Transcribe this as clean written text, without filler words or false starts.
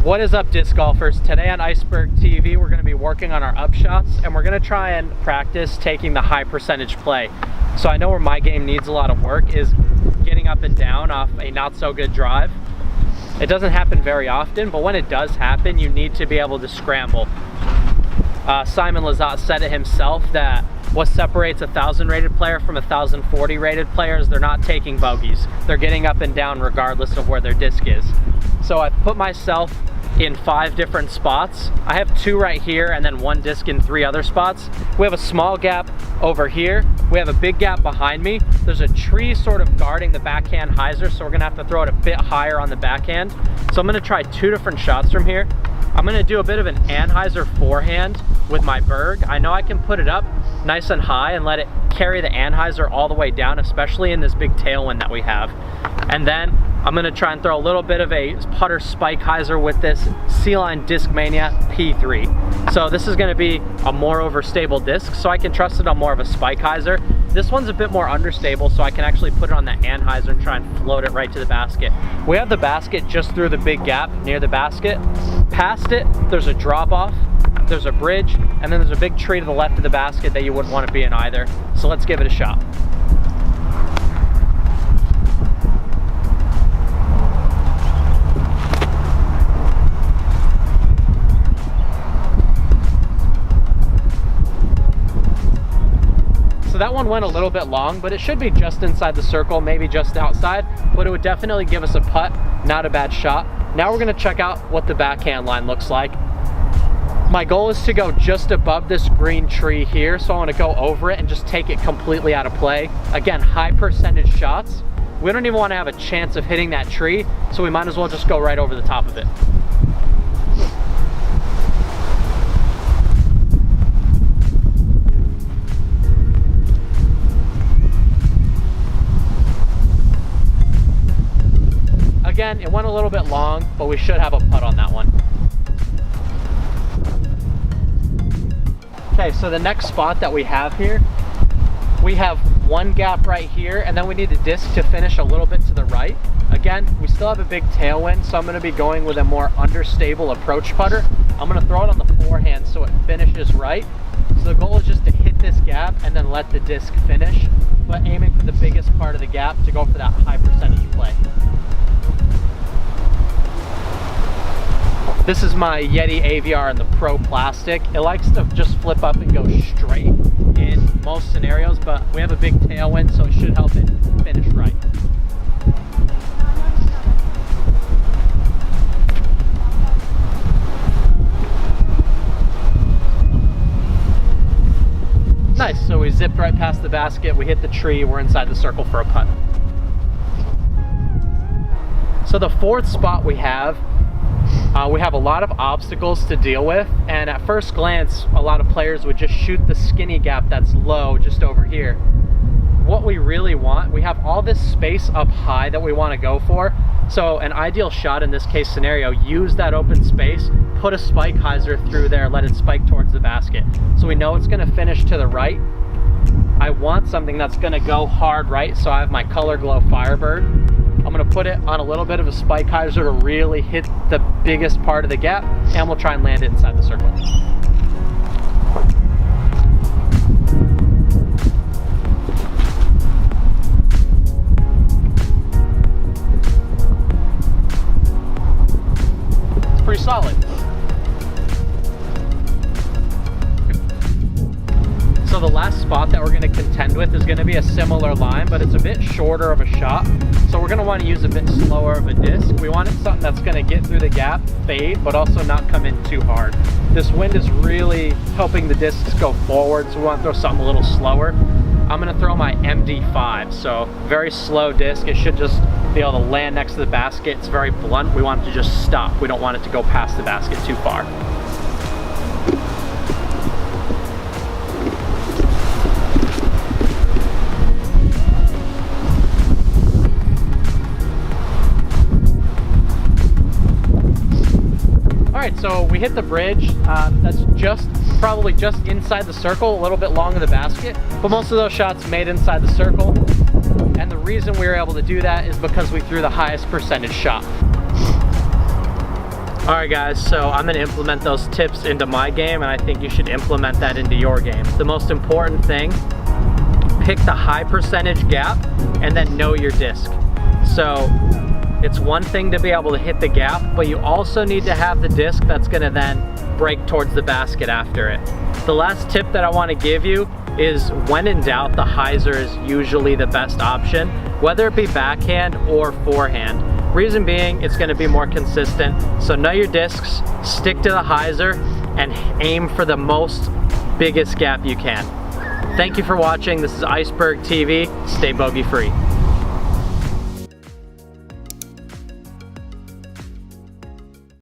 What is up, disc golfers? Today on Iceberg TV, we're going to be working on our upshots, and we're going to try and practice taking the high percentage play. So I know where my game needs a lot of work is getting up and down off a not so good drive. It doesn't happen very often, but when it does happen, you need to be able to scramble. Simon Lizotte said it himself that what separates a 1,000 rated player from a 1,040 rated player is they're not taking bogeys. They're getting up and down regardless of where their disc is. So I put myself in 5 different spots. I have 2 right here and then 1 disc in 3 other spots. We have a small gap over here. We have a big gap behind me. There's a tree sort of guarding the backhand hyzer, so we're gonna have to throw it a bit higher on the backhand. So I'm gonna try 2 different shots from here. I'm gonna do a bit of an anhyzer forehand with my Berg. I know I can put it up nice and high and let it carry the anhyzer all the way down, especially in this big tailwind that we have. And then I'm gonna try and throw a little bit of a putter spike hyzer with this C-Line Discmania P3. So this is gonna be a more overstable disc, so I can trust it on more of a spike hyzer. This one's a bit more understable, so I can actually put it on that anhyzer and try and float it right to the basket. We have the basket just through the big gap near the basket. Past it, there's a drop off, there's a bridge, and then there's a big tree to the left of the basket that you wouldn't want to be in either. So let's give it a shot. So that one went a little bit long, but it should be just inside the circle, maybe just outside, but it would definitely give us a putt, not a bad shot. Now we're gonna check out what the backhand line looks like. My goal is to go just above this green tree here, so I wanna go over it and just take it completely out of play. Again, high percentage shots. We don't even wanna have a chance of hitting that tree, so we might as well just go right over the top of it. Again, it went a little bit long, but we should have a putt on that one. Okay, so the next spot that we have here, we have 1 gap right here, and then we need the disc to finish a little bit to the right. Again, we still have a big tailwind, so I'm gonna be going with a more understable approach putter. I'm gonna throw it on the forehand so it finishes right. So the goal is just to hit this gap and then let the disc finish, but aiming for the biggest part of the gap to go for that high percentage play. This is my Yeti AVR in the Pro Plastic. It likes to just flip up and go straight in most scenarios, but we have a big tailwind, so it should help it finish right. Nice, so we zipped right past the basket, we hit the tree, we're inside the circle for a putt. So the 4th spot we have a lot of obstacles to deal with, and at first glance a lot of players would just shoot the skinny gap that's low just over here. What we really want, we have all this space up high that we want to go for, so an ideal shot in this case scenario, use that open space, put a spike hyzer through there, let it spike towards the basket, so we know it's going to finish to the right. I want something that's going to go hard right, so I have my Color Glow Firebird. I'm gonna put it on a little bit of a spike hyzer to really hit the biggest part of the gap, and we'll try and land it inside the circle. It's pretty solid. So the last spot that we're going to contend with is going to be a similar line, but it's a bit shorter of a shot. So we're going to want to use a bit slower of a disc. We wanted something that's going to get through the gap, fade, but also not come in too hard. This wind is really helping the discs go forward, so we want to throw something a little slower. I'm going to throw my MD5, so very slow disc. It should just be able to land next to the basket. It's very blunt. We want it to just stop. We don't want it to go past the basket too far. Alright, so we hit the bridge. That's probably just inside the circle, a little bit long of the basket, but most of those shots made inside the circle. And the reason we were able to do that is because we threw the highest percentage shot. All right guys, so I'm gonna implement those tips into my game, and I think you should implement that into your game. The most important thing, pick the high percentage gap and then know your disc. So it's one thing to be able to hit the gap, but you also need to have the disc that's gonna then break towards the basket after it. The last tip that I wanna give you is, when in doubt, the hyzer is usually the best option, whether it be backhand or forehand. Reason being, it's gonna be more consistent. So know your discs, stick to the hyzer, and aim for the biggest gap you can. Thank you for watching. This is Iceberg TV. Stay bogey free.